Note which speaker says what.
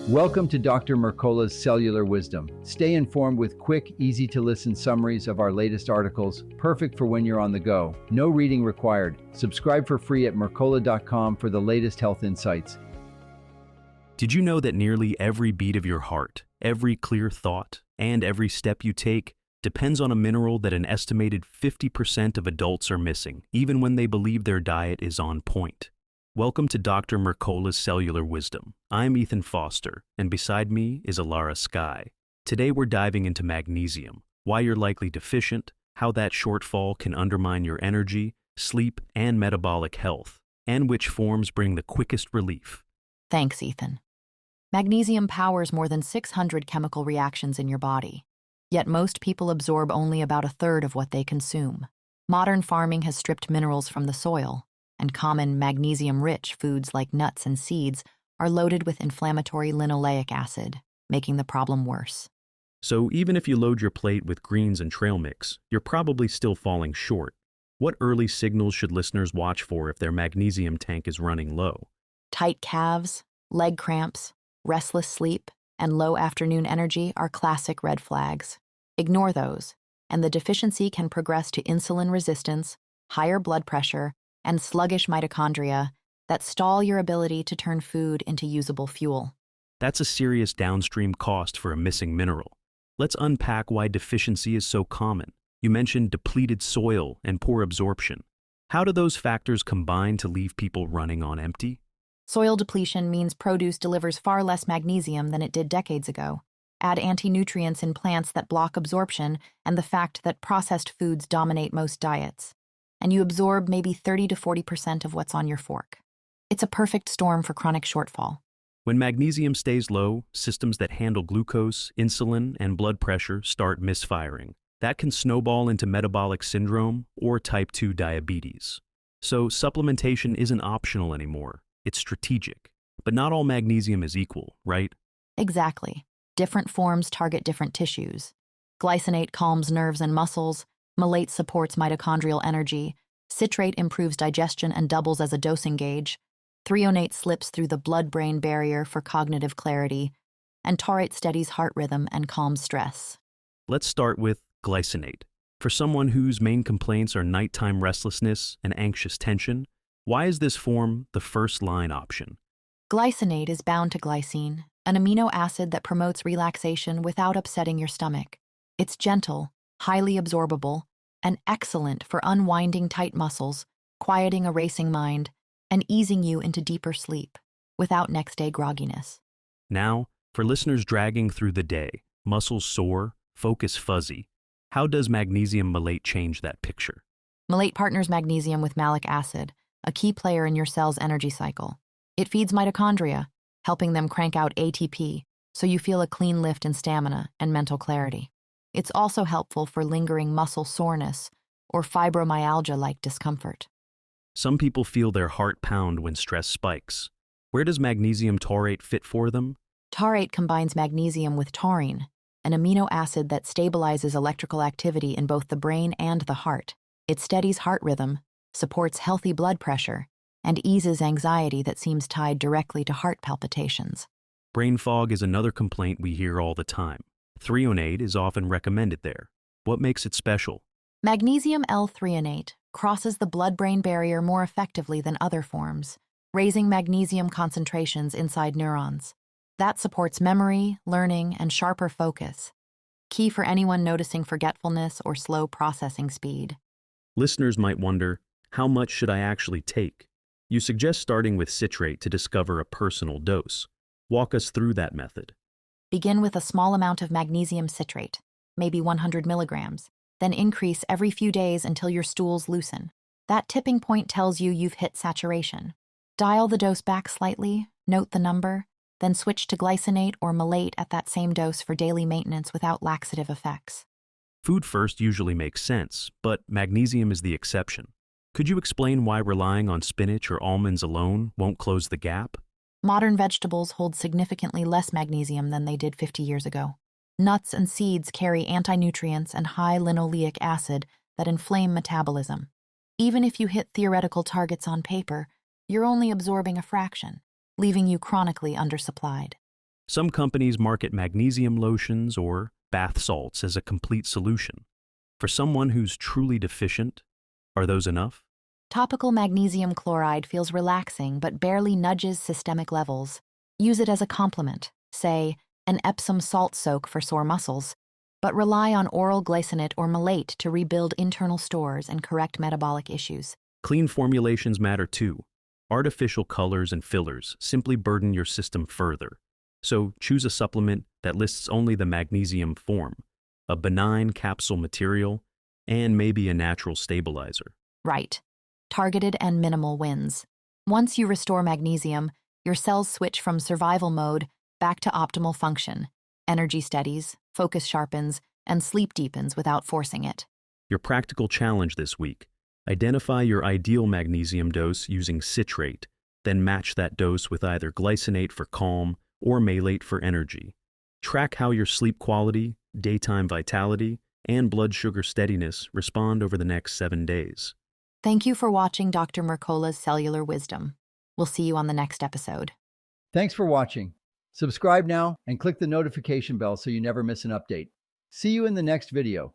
Speaker 1: Welcome to Dr. Mercola's Cellular Wisdom. Stay informed with quick, easy-to-listen summaries of our latest articles, perfect for when you're on the go. No reading required. Subscribe for free at mercola.com for the latest health insights.
Speaker 2: Did you know that nearly every beat of your heart, every clear thought, and every step you take depends on a mineral that an estimated 50% of adults are missing, even when they believe their diet is on point? Welcome to Dr. Mercola's Cellular Wisdom. I'm Ethan Foster, and beside me is Alara Sky. Today we're diving into magnesium, why you're likely deficient, how that shortfall can undermine your energy, sleep, and metabolic health, and which forms bring the quickest relief.
Speaker 3: Thanks, Ethan. Magnesium powers more than 600 chemical reactions in your body, yet most people absorb only about a third of what they consume. Modern farming has stripped minerals from the soil, and common magnesium-rich foods like nuts and seeds are loaded with inflammatory linoleic acid, making the problem worse.
Speaker 2: So even if you load your plate with greens and trail mix, you're probably still falling short. What early signals should listeners watch for if their magnesium tank is running low?
Speaker 3: Tight calves, leg cramps, restless sleep, and low afternoon energy are classic red flags. Ignore those, and the deficiency can progress to insulin resistance, higher blood pressure, and sluggish mitochondria that stall your ability to turn food into usable fuel.
Speaker 2: That's a serious downstream cost for a missing mineral. Let's unpack why deficiency is so common. You mentioned depleted soil and poor absorption. How do those factors combine to leave people running on empty?
Speaker 3: Soil depletion means produce delivers far less magnesium than it did decades ago. Add anti-nutrients in plants that block absorption and the fact that processed foods dominate most diets, and you absorb maybe 30 to 40% of what's on your fork. It's a perfect storm for chronic shortfall.
Speaker 2: When magnesium stays low, systems that handle glucose, insulin, and blood pressure start misfiring. That can snowball into metabolic syndrome or type 2 diabetes. So supplementation isn't optional anymore. It's strategic. But not all magnesium is equal, right?
Speaker 3: Exactly. Different forms target different tissues. Glycinate calms nerves and muscles. Malate supports mitochondrial energy. Citrate improves digestion and doubles as a dosing gauge. Threonate slips through the blood-brain barrier for cognitive clarity. And taurate steadies heart rhythm and calms stress.
Speaker 2: Let's start with glycinate. For someone whose main complaints are nighttime restlessness and anxious tension, why is this form the first-line option?
Speaker 3: Glycinate is bound to glycine, an amino acid that promotes relaxation without upsetting your stomach. It's gentle, highly absorbable, and excellent for unwinding tight muscles, quieting a racing mind, and easing you into deeper sleep without next-day grogginess.
Speaker 2: Now, for listeners dragging through the day, muscles sore, focus fuzzy, how does magnesium malate change that picture?
Speaker 3: Malate partners magnesium with malic acid, a key player in your cell's energy cycle. It feeds mitochondria, helping them crank out ATP, so you feel a clean lift in stamina and mental clarity. It's also helpful for lingering muscle soreness or fibromyalgia-like discomfort.
Speaker 2: Some people feel their heart pound when stress spikes. Where does magnesium taurate fit for them?
Speaker 3: Taurate combines magnesium with taurine, an amino acid that stabilizes electrical activity in both the brain and the heart. It steadies heart rhythm, supports healthy blood pressure, and eases anxiety that seems tied directly to heart palpitations.
Speaker 2: Brain fog is another complaint we hear all the time. Threonate is often recommended there. What makes it special?
Speaker 3: Magnesium L-threonate crosses the blood-brain barrier more effectively than other forms, raising magnesium concentrations inside neurons. That supports memory, learning, and sharper focus, key for anyone noticing forgetfulness or slow processing speed.
Speaker 2: Listeners might wonder, how much should I actually take? You suggest starting with citrate to discover a personal dose. Walk us through that method.
Speaker 3: Begin with a small amount of magnesium citrate, maybe 100 milligrams, then increase every few days until your stools loosen. That tipping point tells you you've hit saturation. Dial the dose back slightly, note the number, then switch to glycinate or malate at that same dose for daily maintenance without laxative effects.
Speaker 2: Food first usually makes sense, but magnesium is the exception. Could you explain why relying on spinach or almonds alone won't close the gap?
Speaker 3: Modern vegetables hold significantly less magnesium than they did 50 years ago. Nuts and seeds carry anti-nutrients and high linoleic acid that inflame metabolism. Even if you hit theoretical targets on paper, you're only absorbing a fraction, leaving you chronically undersupplied.
Speaker 2: Some companies market magnesium lotions or bath salts as a complete solution. For someone who's truly deficient, are those enough?
Speaker 3: Topical magnesium chloride feels relaxing but barely nudges systemic levels. Use it as a complement, say, an Epsom salt soak for sore muscles, but rely on oral glycinate or malate to rebuild internal stores and correct metabolic issues.
Speaker 2: Clean formulations matter too. Artificial colors and fillers simply burden your system further. So choose a supplement that lists only the magnesium form, a benign capsule material, and maybe a natural stabilizer.
Speaker 3: Right. Targeted and minimal wins. Once you restore magnesium, your cells switch from survival mode back to optimal function. Energy steadies, focus sharpens, and sleep deepens without forcing it.
Speaker 2: Your practical challenge this week: identify your ideal magnesium dose using citrate, then match that dose with either glycinate for calm or malate for energy. Track how your sleep quality, daytime vitality, and blood sugar steadiness respond over the next 7 days.
Speaker 3: Thank you for watching Dr. Mercola's Cellular Wisdom. We'll see you on the next episode.
Speaker 1: Thanks for watching. Subscribe now and click the notification bell so you never miss an update. See you in the next video.